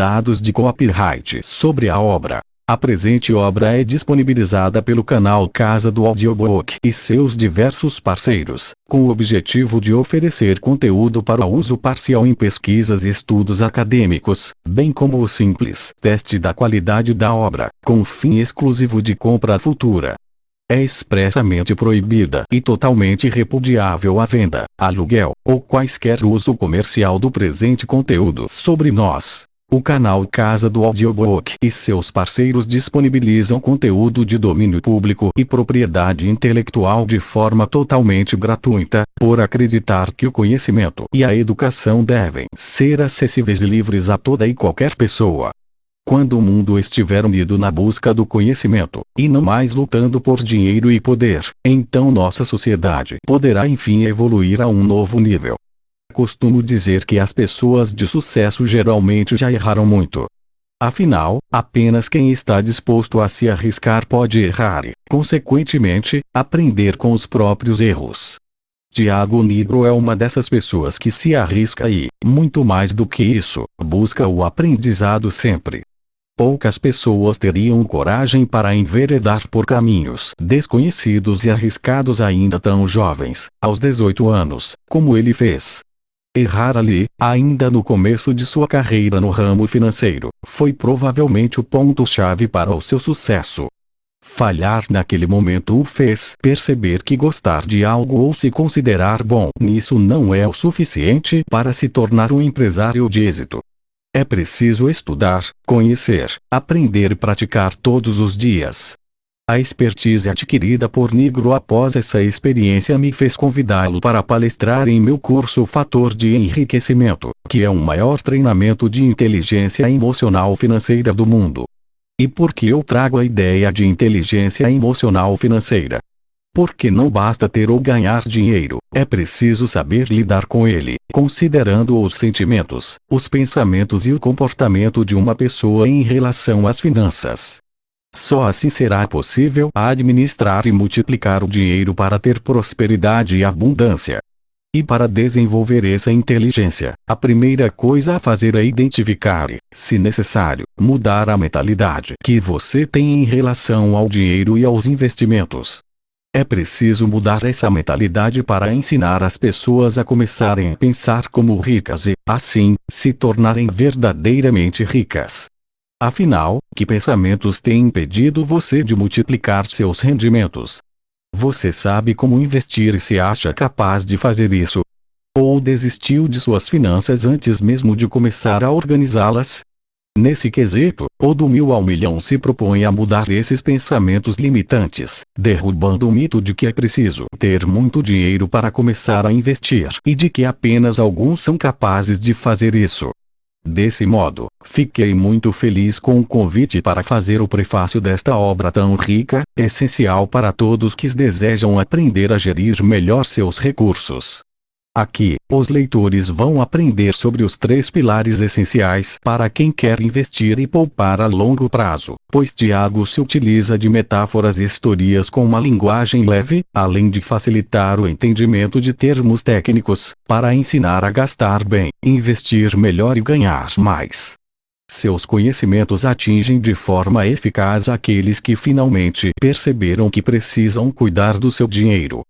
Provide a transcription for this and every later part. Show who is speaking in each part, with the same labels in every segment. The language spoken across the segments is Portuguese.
Speaker 1: dados de copyright sobre a obra. A presente obra é disponibilizada pelo canal Casa do Audiobook e seus diversos parceiros, com o objetivo de oferecer conteúdo para uso parcial em pesquisas e estudos acadêmicos, bem como o simples teste da qualidade da obra, com fim exclusivo de compra futura. É expressamente proibida e totalmente repudiável a venda, aluguel, ou quaisquer uso comercial do presente conteúdo sobre nós. O canal Casa do Audiobook e seus parceiros disponibilizam conteúdo de domínio público e propriedade intelectual de forma totalmente gratuita, por acreditar que o conhecimento e a educação devem ser acessíveis e livres a toda e qualquer pessoa. Quando o mundo estiver unido na busca do conhecimento, e não mais lutando por dinheiro e poder, então nossa sociedade poderá enfim evoluir a um novo nível. Costumo dizer que as pessoas de sucesso geralmente já erraram muito. Afinal, apenas quem está disposto a se arriscar pode errar e, consequentemente, aprender com os próprios erros. Tiago Nigro é uma dessas pessoas que se arrisca e, muito mais do que isso, busca o aprendizado sempre. Poucas pessoas teriam coragem para enveredar por caminhos desconhecidos e arriscados ainda tão jovens, aos 18 anos, como ele fez. Errar ali, ainda no começo de sua carreira no ramo financeiro, foi provavelmente o ponto-chave para o seu sucesso. Falhar naquele momento o fez perceber que gostar de algo ou se considerar bom nisso não é o suficiente para se tornar um empresário de êxito. É preciso estudar, conhecer, aprender e praticar todos os dias. A expertise adquirida por Nigro após essa experiência me fez convidá-lo para palestrar em meu curso Fator de Enriquecimento, que é o maior treinamento de inteligência emocional financeira do mundo. E por que eu trago a ideia de inteligência emocional financeira? Porque não basta ter ou ganhar dinheiro, é preciso saber lidar com ele, considerando os sentimentos, os pensamentos e o comportamento de uma pessoa em relação às finanças. Só assim será possível administrar e multiplicar o dinheiro para ter prosperidade e abundância. E para desenvolver essa inteligência, a primeira coisa a fazer é identificar e, se necessário, mudar a mentalidade que você tem em relação ao dinheiro e aos investimentos. É preciso mudar essa mentalidade para ensinar as pessoas a começarem a pensar como ricas e, assim, se tornarem verdadeiramente ricas. Afinal, que pensamentos têm impedido você de multiplicar seus rendimentos? Você sabe como investir e se acha capaz de fazer isso? Ou desistiu de suas finanças antes mesmo de começar a organizá-las? Nesse quesito, o do 1000 ao milhão se propõe a mudar esses pensamentos limitantes, derrubando o mito de que é preciso ter muito dinheiro para começar a investir e de que apenas alguns são capazes de fazer isso. Desse modo, fiquei muito feliz com o convite para fazer o prefácio desta obra tão rica, essencial para todos que desejam aprender a gerir melhor seus recursos. Aqui, os leitores vão aprender sobre os 3 pilares essenciais para quem quer investir e poupar a longo prazo, pois Tiago se utiliza de metáforas e historias com uma linguagem leve, além de facilitar o entendimento de termos técnicos, para ensinar a gastar bem, investir melhor e ganhar mais. Seus conhecimentos atingem de forma eficaz aqueles que finalmente perceberam que precisam cuidar do seu dinheiro.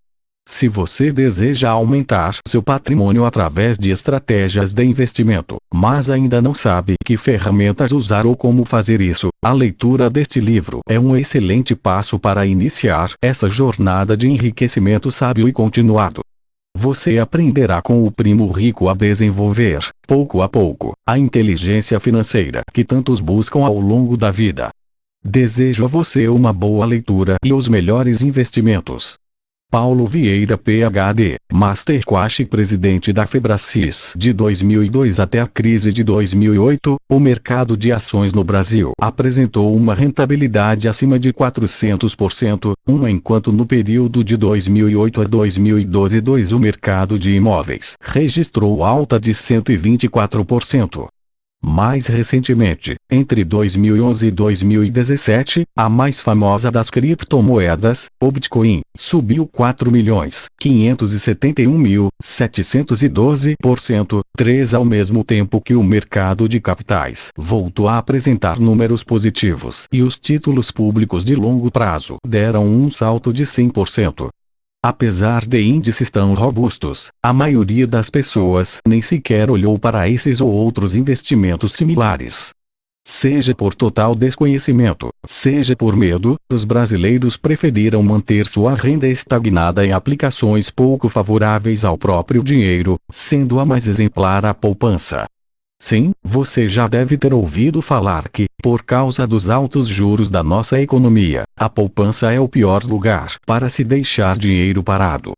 Speaker 1: Se você deseja aumentar seu patrimônio através de estratégias de investimento, mas ainda não sabe que ferramentas usar ou como fazer isso, a leitura deste livro é um excelente passo para iniciar essa jornada de enriquecimento sábio e continuado. Você aprenderá com o primo rico a desenvolver, pouco a pouco, a inteligência financeira que tantos buscam ao longo da vida. Desejo a você uma boa leitura e os melhores investimentos. Paulo Vieira PhD, Master Coach, presidente da Febracis de 2002 até a crise de 2008, o mercado de ações no Brasil apresentou uma rentabilidade acima de 400%, enquanto no período de 2008 a 2012 o mercado de imóveis registrou alta de 124%. Mais recentemente, Entre 2011 e 2017, a mais famosa das criptomoedas, o Bitcoin, subiu 4.571.712%, 3 ao mesmo tempo que o mercado de capitais voltou a apresentar números positivos e os títulos públicos de longo prazo deram um salto de 100%. Apesar de índices tão robustos, a maioria das pessoas nem sequer olhou para esses ou outros investimentos similares. Seja por total desconhecimento, seja por medo, os brasileiros preferiram manter sua renda estagnada em aplicações pouco favoráveis ao próprio dinheiro, sendo a mais exemplar a poupança. Sim, você já deve ter ouvido falar que, por causa dos altos juros da nossa economia, a poupança é o pior lugar para se deixar dinheiro parado.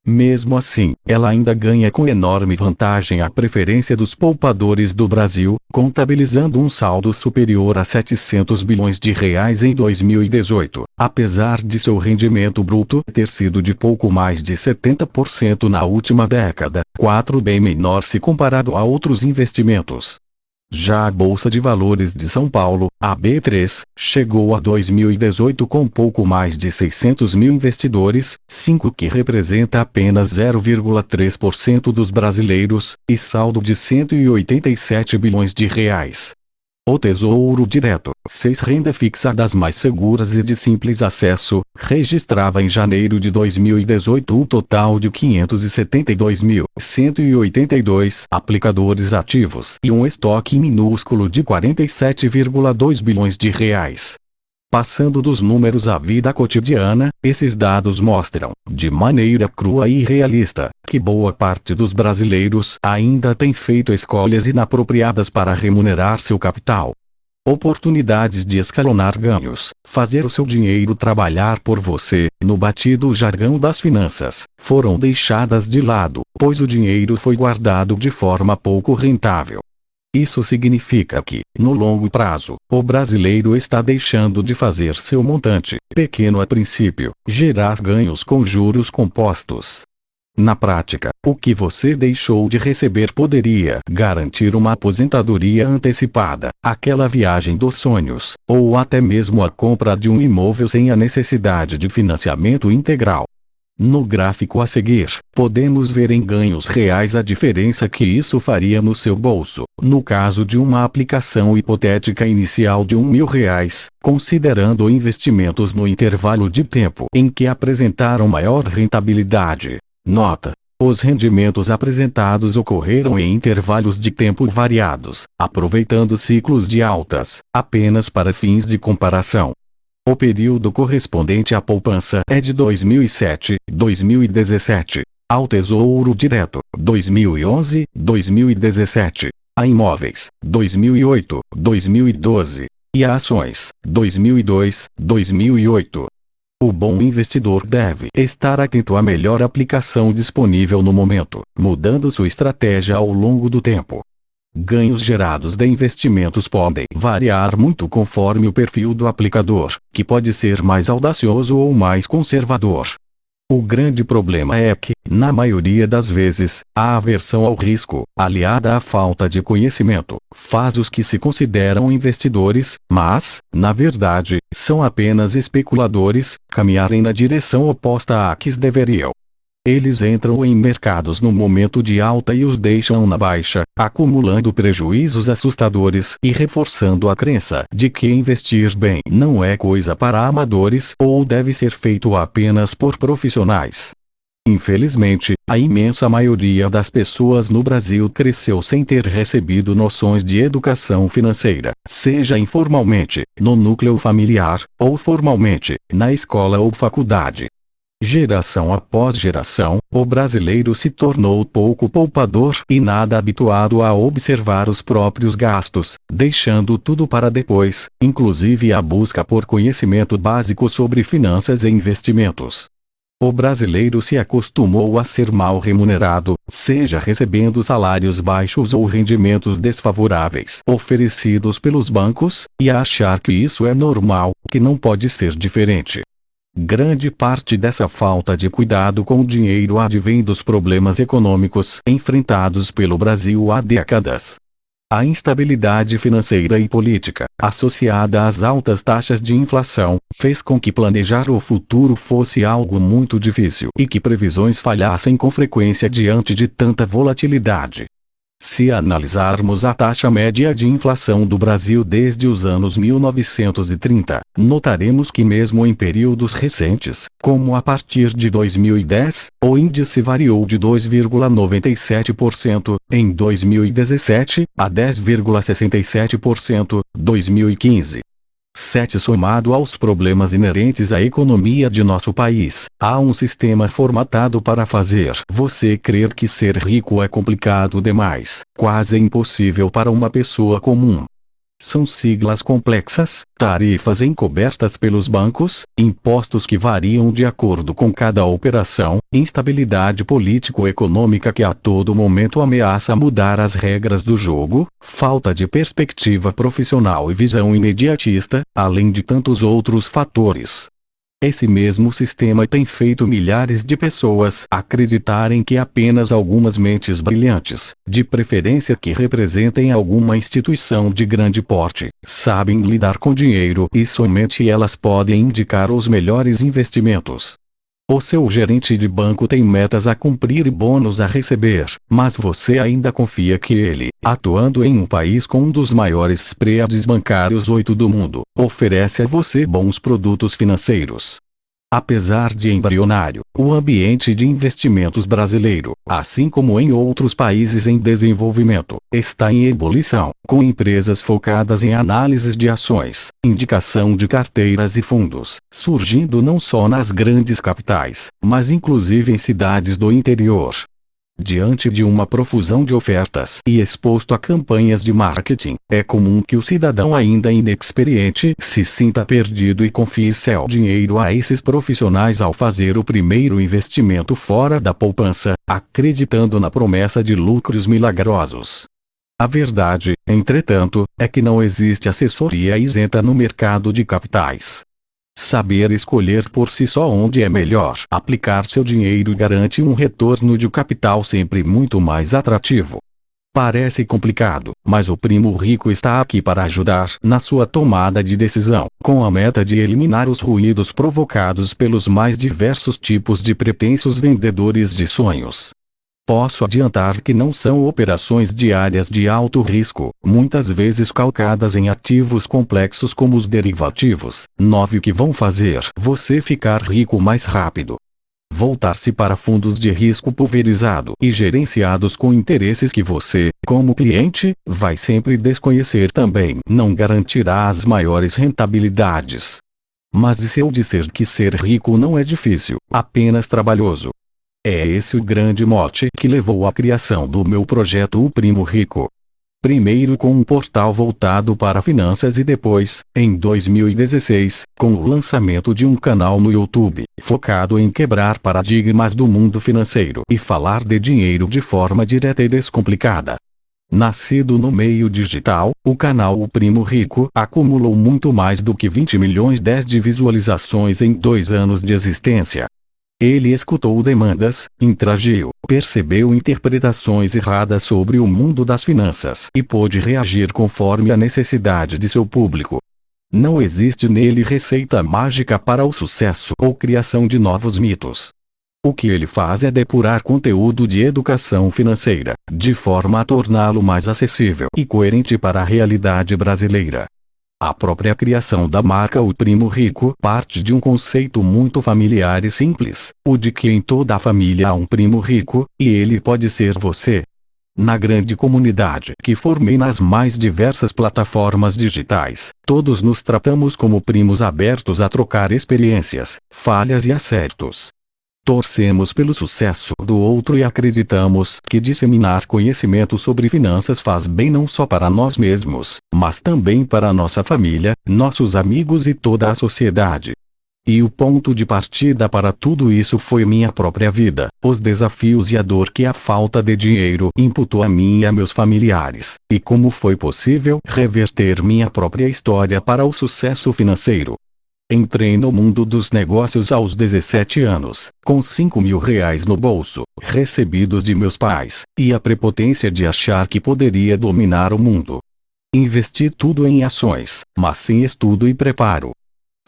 Speaker 1: Mesmo assim, ela ainda ganha com enorme vantagem a preferência dos poupadores do Brasil, contabilizando um saldo superior a 700 bilhões de reais em 2018, apesar de seu rendimento bruto ter sido de pouco mais de 70% na última década, 4 bem menor se comparado a outros investimentos. Já a Bolsa de Valores de São Paulo, a B3, chegou a 2018 com pouco mais de 600 mil investidores, 5 que representa apenas 0,3% dos brasileiros, e saldo de 187 bilhões de reais. O Tesouro Direto, 6 renda fixa das mais seguras e de simples acesso, registrava em janeiro de 2018 um total de 572.182 aplicadores ativos e um estoque minúsculo de 47,2 bilhões de reais. Passando dos números à vida cotidiana, esses dados mostram, de maneira crua e realista, que boa parte dos brasileiros ainda tem feito escolhas inapropriadas para remunerar seu capital. Oportunidades de escalonar ganhos, fazer o seu dinheiro trabalhar por você, no batido jargão das finanças, foram deixadas de lado, pois o dinheiro foi guardado de forma pouco rentável. Isso significa que, no longo prazo, o brasileiro está deixando de fazer seu montante, pequeno a princípio, gerar ganhos com juros compostos. Na prática, o que você deixou de receber poderia garantir uma aposentadoria antecipada, aquela viagem dos sonhos, ou até mesmo a compra de um imóvel sem a necessidade de financiamento integral. No gráfico a seguir, podemos ver em ganhos reais a diferença que isso faria no seu bolso, no caso de uma aplicação hipotética inicial de R$1.000, considerando investimentos no intervalo de tempo em que apresentaram maior rentabilidade. Nota: os rendimentos apresentados ocorreram em intervalos de tempo variados, aproveitando ciclos de altas, apenas para fins de comparação. O período correspondente à poupança é de 2007-2017, ao Tesouro Direto, 2011-2017, a imóveis, 2008-2012, e a ações, 2002-2008. O bom investidor deve estar atento à melhor aplicação disponível no momento, mudando sua estratégia ao longo do tempo. Ganhos gerados de investimentos podem variar muito conforme o perfil do aplicador, que pode ser mais audacioso ou mais conservador. O grande problema é que, na maioria das vezes, a aversão ao risco, aliada à falta de conhecimento, faz os que se consideram investidores, mas, na verdade, são apenas especuladores, caminharem na direção oposta à que deveriam. Eles entram em mercados no momento de alta e os deixam na baixa, acumulando prejuízos assustadores e reforçando a crença de que investir bem não é coisa para amadores ou deve ser feito apenas por profissionais. Infelizmente, a imensa maioria das pessoas no Brasil cresceu sem ter recebido noções de educação financeira, seja informalmente, no núcleo familiar, ou formalmente, na escola ou faculdade. Geração após geração, o brasileiro se tornou pouco poupador e nada habituado a observar os próprios gastos, deixando tudo para depois, inclusive a busca por conhecimento básico sobre finanças e investimentos. O brasileiro se acostumou a ser mal remunerado, seja recebendo salários baixos ou rendimentos desfavoráveis oferecidos pelos bancos, e a achar que isso é normal, que não pode ser diferente. Grande parte dessa falta de cuidado com o dinheiro advém dos problemas econômicos enfrentados pelo Brasil há décadas. A instabilidade financeira e política, associada às altas taxas de inflação, fez com que planejar o futuro fosse algo muito difícil e que previsões falhassem com frequência diante de tanta volatilidade. Se analisarmos a taxa média de inflação do Brasil desde os anos 1930, notaremos que mesmo em períodos recentes, como a partir de 2010, o índice variou de 2,97% em 2017 a 10,67% 2015. 7. Somado aos problemas inerentes à economia de nosso país, há um sistema formatado para fazer você crer que ser rico é complicado demais, quase impossível para uma pessoa comum. São siglas complexas, tarifas encobertas pelos bancos, impostos que variam de acordo com cada operação, instabilidade político-econômica que a todo momento ameaça mudar as regras do jogo, falta de perspectiva profissional e visão imediatista, além de tantos outros fatores. Esse mesmo sistema tem feito milhares de pessoas acreditarem que apenas algumas mentes brilhantes, de preferência que representem alguma instituição de grande porte, sabem lidar com dinheiro e somente elas podem indicar os melhores investimentos. O seu gerente de banco tem metas a cumprir e bônus a receber, mas você ainda confia que ele, atuando em um país com um dos maiores spreads bancários 8 do mundo, oferece a você bons produtos financeiros. Apesar de embrionário, o ambiente de investimentos brasileiro, assim como em outros países em desenvolvimento, está em ebulição, com empresas focadas em análises de ações, indicação de carteiras e fundos, surgindo não só nas grandes capitais, mas inclusive em cidades do interior. Diante de uma profusão de ofertas e exposto a campanhas de marketing, é comum que o cidadão ainda inexperiente se sinta perdido e confie seu dinheiro a esses profissionais ao fazer o primeiro investimento fora da poupança, acreditando na promessa de lucros milagrosos. A verdade, entretanto, é que não existe assessoria isenta no mercado de capitais. Saber escolher por si só onde é melhor aplicar seu dinheiro garante um retorno de capital sempre muito mais atrativo. Parece complicado, mas o Primo Rico está aqui para ajudar na sua tomada de decisão, com a meta de eliminar os ruídos provocados pelos mais diversos tipos de pretensos vendedores de sonhos. Posso adiantar que não são operações diárias de alto risco, muitas vezes calcadas em ativos complexos como os derivativos, 9 que vão fazer você ficar rico mais rápido. Voltar-se para fundos de risco pulverizado e gerenciados com interesses que você, como cliente, vai sempre desconhecer também não garantirá as maiores rentabilidades. Mas e se eu disser que ser rico não é difícil, apenas trabalhoso? É esse o grande mote que levou à criação do meu projeto O Primo Rico. Primeiro com um portal voltado para finanças e depois, em 2016, com o lançamento de um canal no YouTube, focado em quebrar paradigmas do mundo financeiro e falar de dinheiro de forma direta e descomplicada. Nascido no meio digital, o canal O Primo Rico acumulou muito mais do que 20 milhões de visualizações em 2 anos de existência. Ele escutou demandas, interagiu, percebeu interpretações erradas sobre o mundo das finanças e pôde reagir conforme a necessidade de seu público. Não existe nele receita mágica para o sucesso ou criação de novos mitos. O que ele faz é depurar conteúdo de educação financeira, de forma a torná-lo mais acessível e coerente para a realidade brasileira. A própria criação da marca O Primo Rico parte de um conceito muito familiar e simples, o de que em toda a família há um primo rico, e ele pode ser você. Na grande comunidade que formei nas mais diversas plataformas digitais, todos nos tratamos como primos abertos a trocar experiências, falhas e acertos. Torcemos pelo sucesso do outro e acreditamos que disseminar conhecimento sobre finanças faz bem não só para nós mesmos, mas também para nossa família, nossos amigos e toda a sociedade. E o ponto de partida para tudo isso foi minha própria vida, os desafios e a dor que a falta de dinheiro imputou a mim e a meus familiares, e como foi possível reverter minha própria história para o sucesso financeiro. Entrei no mundo dos negócios aos 17 anos, com R$ 5.000 no bolso, recebidos de meus pais, e a prepotência de achar que poderia dominar o mundo. Investi tudo em ações, mas sem estudo e preparo.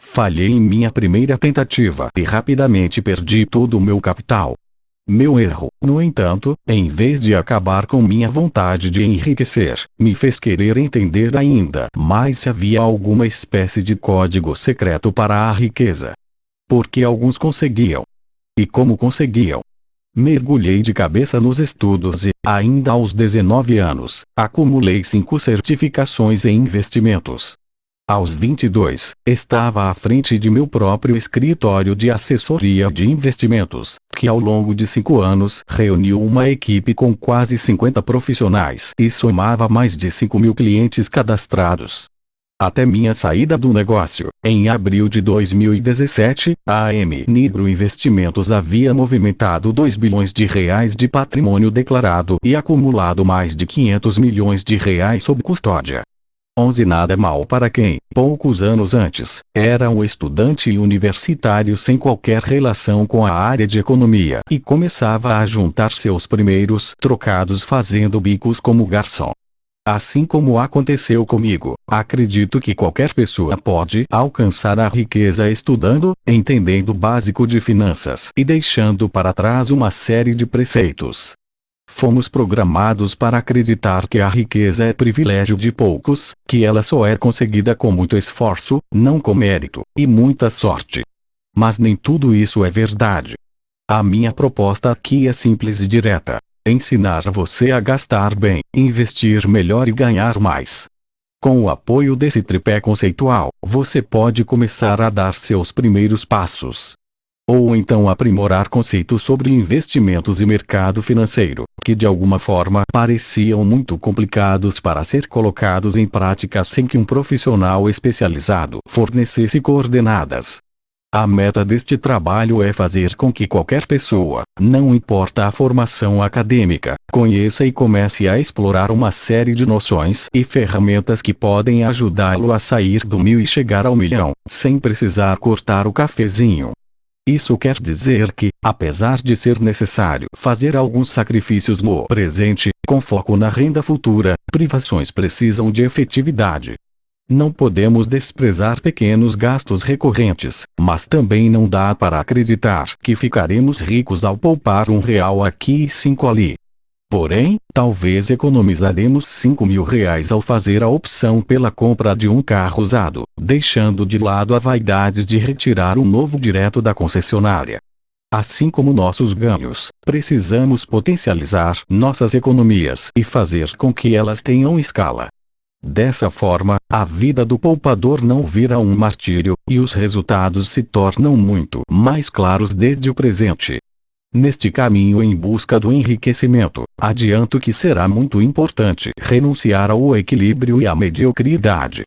Speaker 1: Falhei em minha primeira tentativa e rapidamente perdi todo o meu capital. Meu erro, no entanto, em vez de acabar com minha vontade de enriquecer, me fez querer entender ainda mais se havia alguma espécie de código secreto para a riqueza. Porque alguns conseguiam. E como conseguiam? Mergulhei de cabeça nos estudos e, ainda aos 19 anos, acumulei 5 certificações em investimentos. Aos 22, estava à frente de meu próprio escritório de assessoria de investimentos, que ao longo de 5 anos reuniu uma equipe com quase 50 profissionais e somava mais de 5.000 clientes cadastrados. Até minha saída do negócio, em abril de 2017, a AM Nigro Investimentos havia movimentado R$ 2 bilhões de patrimônio declarado e acumulado mais de R$ 500 milhões sob custódia. 11 nada mal para quem, poucos anos antes, era um estudante universitário sem qualquer relação com a área de economia e começava a juntar seus primeiros trocados fazendo bicos como garçom. Assim como aconteceu comigo, acredito que qualquer pessoa pode alcançar a riqueza estudando, entendendo o básico de finanças e deixando para trás uma série de preceitos. Fomos programados para acreditar que a riqueza é privilégio de poucos, que ela só é conseguida com muito esforço, não com mérito, e muita sorte. Mas nem tudo isso é verdade. A minha proposta aqui é simples e direta. Ensinar você a gastar bem, investir melhor e ganhar mais. Com o apoio desse tripé conceitual, você pode começar a dar seus primeiros passos. Ou então aprimorar conceitos sobre investimentos e mercado financeiro, que de alguma forma pareciam muito complicados para ser colocados em prática sem que um profissional especializado fornecesse coordenadas. A meta deste trabalho é fazer com que qualquer pessoa, não importa a formação acadêmica, conheça e comece a explorar uma série de noções e ferramentas que podem ajudá-lo a sair do 1.000 e chegar ao 1.000.000, sem precisar cortar o cafezinho. Isso quer dizer que, apesar de ser necessário fazer alguns sacrifícios no presente, com foco na renda futura, privações precisam de efetividade. Não podemos desprezar pequenos gastos recorrentes, mas também não dá para acreditar que ficaremos ricos ao poupar R$ 1 aqui e 5 ali. Porém, talvez economizaremos R$ 5.000 ao fazer a opção pela compra de um carro usado, deixando de lado a vaidade de retirar um novo direto da concessionária. Assim como nossos ganhos, precisamos potencializar nossas economias e fazer com que elas tenham escala. Dessa forma, a vida do poupador não vira um martírio, e os resultados se tornam muito mais claros desde o presente. Neste caminho em busca do enriquecimento, adianto que será muito importante renunciar ao equilíbrio e à mediocridade.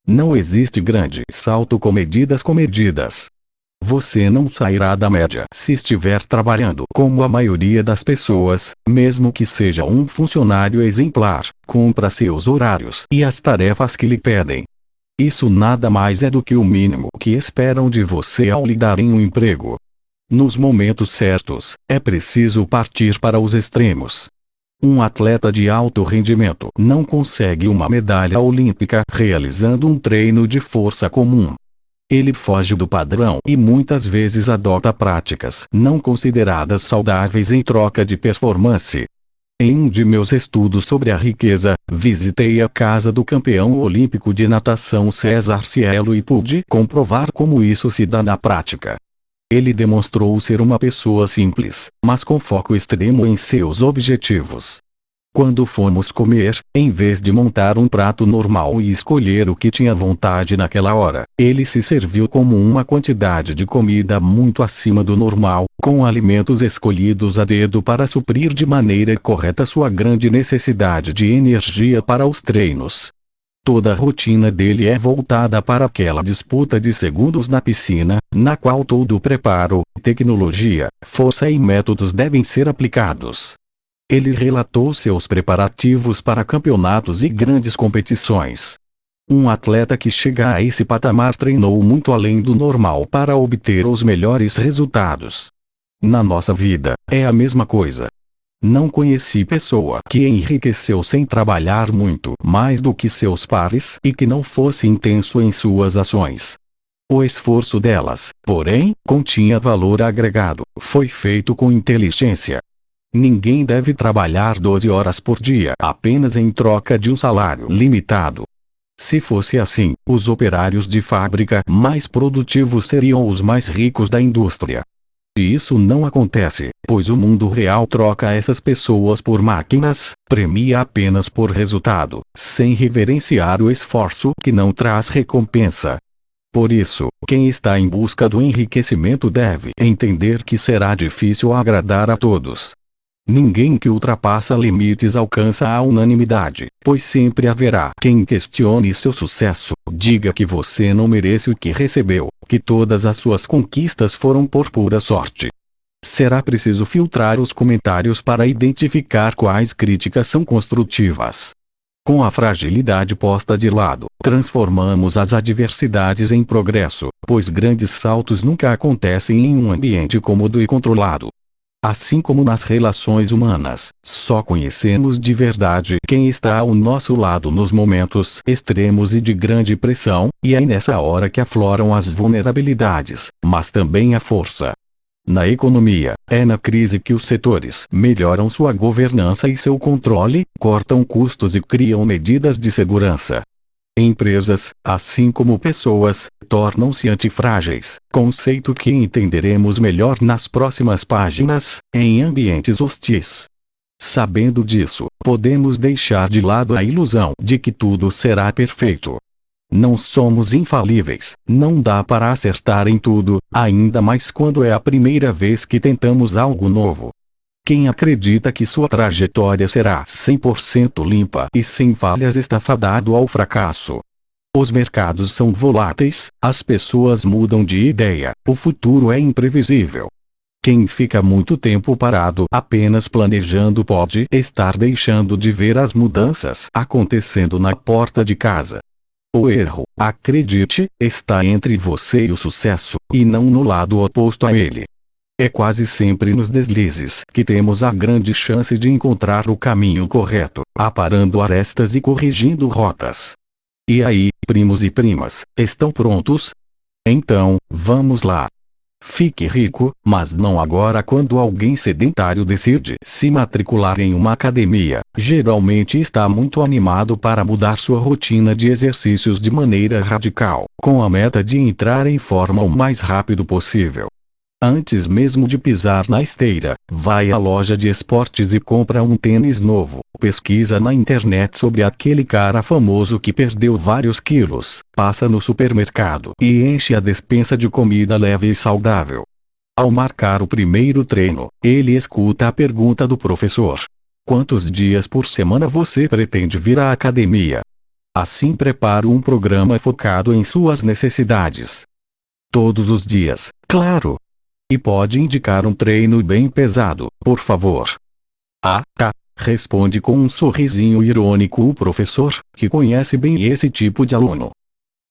Speaker 1: Não existe grande salto com medidas comedidas. Você não sairá da média se estiver trabalhando como a maioria das pessoas, mesmo que seja um funcionário exemplar, cumpra seus horários e as tarefas que lhe pedem. Isso nada mais é do que o mínimo que esperam de você ao lhe darem um emprego. Nos momentos certos, é preciso partir para os extremos. Um atleta de alto rendimento não consegue uma medalha olímpica realizando um treino de força comum. Ele foge do padrão e muitas vezes adota práticas não consideradas saudáveis em troca de performance. Em um de meus estudos sobre a riqueza, visitei a casa do campeão olímpico de natação César Cielo e pude comprovar como isso se dá na prática. Ele demonstrou ser uma pessoa simples, mas com foco extremo em seus objetivos. Quando fomos comer, em vez de montar um prato normal e escolher o que tinha vontade naquela hora, ele se serviu como uma quantidade de comida muito acima do normal, com alimentos escolhidos a dedo para suprir de maneira correta sua grande necessidade de energia para os treinos. Toda a rotina dele é voltada para aquela disputa de segundos na piscina, na qual todo o preparo, tecnologia, força e métodos devem ser aplicados. Ele relatou seus preparativos para campeonatos e grandes competições. Um atleta que chega a esse patamar treinou muito além do normal para obter os melhores resultados. Na nossa vida, é a mesma coisa. Não conheci pessoa que enriqueceu sem trabalhar muito mais do que seus pares e que não fosse intenso em suas ações. O esforço delas, porém, continha valor agregado, foi feito com inteligência. Ninguém deve trabalhar 12 horas por dia apenas em troca de um salário limitado. Se fosse assim, os operários de fábrica mais produtivos seriam os mais ricos da indústria. E isso não acontece, pois o mundo real troca essas pessoas por máquinas, premia apenas por resultado, sem reverenciar o esforço que não traz recompensa. Por isso, quem está em busca do enriquecimento deve entender que será difícil agradar a todos. Ninguém que ultrapassa limites alcança a unanimidade, pois sempre haverá quem questione seu sucesso, diga que você não merece o que recebeu, que todas as suas conquistas foram por pura sorte. Será preciso filtrar os comentários para identificar quais críticas são construtivas. Com a fragilidade posta de lado, transformamos as adversidades em progresso, pois grandes saltos nunca acontecem em um ambiente cômodo e controlado. Assim como nas relações humanas, só conhecemos de verdade quem está ao nosso lado nos momentos extremos e de grande pressão, e é nessa hora que afloram as vulnerabilidades, mas também a força. Na economia, é na crise que os setores melhoram sua governança e seu controle, cortam custos e criam medidas de segurança. Empresas, assim como pessoas, tornam-se antifrágeis, conceito que entenderemos melhor nas próximas páginas, em ambientes hostis. Sabendo disso, podemos deixar de lado a ilusão de que tudo será perfeito. Não somos infalíveis, não dá para acertar em tudo, ainda mais quando é a primeira vez que tentamos algo novo. Quem acredita que sua trajetória será 100% limpa e sem falhas está fadado ao fracasso. Os mercados são voláteis, as pessoas mudam de ideia, o futuro é imprevisível. Quem fica muito tempo parado apenas planejando pode estar deixando de ver as mudanças acontecendo na porta de casa. O erro, acredite, está entre você e o sucesso, e não no lado oposto a ele. É quase sempre nos deslizes que temos a grande chance de encontrar o caminho correto, aparando arestas e corrigindo rotas. E aí, primos e primas, estão prontos? Então, vamos lá. Fique rico, mas não agora. Quando alguém sedentário decide se matricular em uma academia, geralmente está muito animado para mudar sua rotina de exercícios de maneira radical, com a meta de entrar em forma o mais rápido possível. Antes mesmo de pisar na esteira, vai à loja de esportes e compra um tênis novo, pesquisa na internet sobre aquele cara famoso que perdeu vários quilos, passa no supermercado e enche a despensa de comida leve e saudável. Ao marcar o primeiro treino, ele escuta a pergunta do professor: quantos dias por semana você pretende vir à academia? Assim prepara um programa focado em suas necessidades. Todos os dias, claro. E pode indicar um treino bem pesado, por favor. Ah, tá, responde com um sorrisinho irônico o professor, que conhece bem esse tipo de aluno.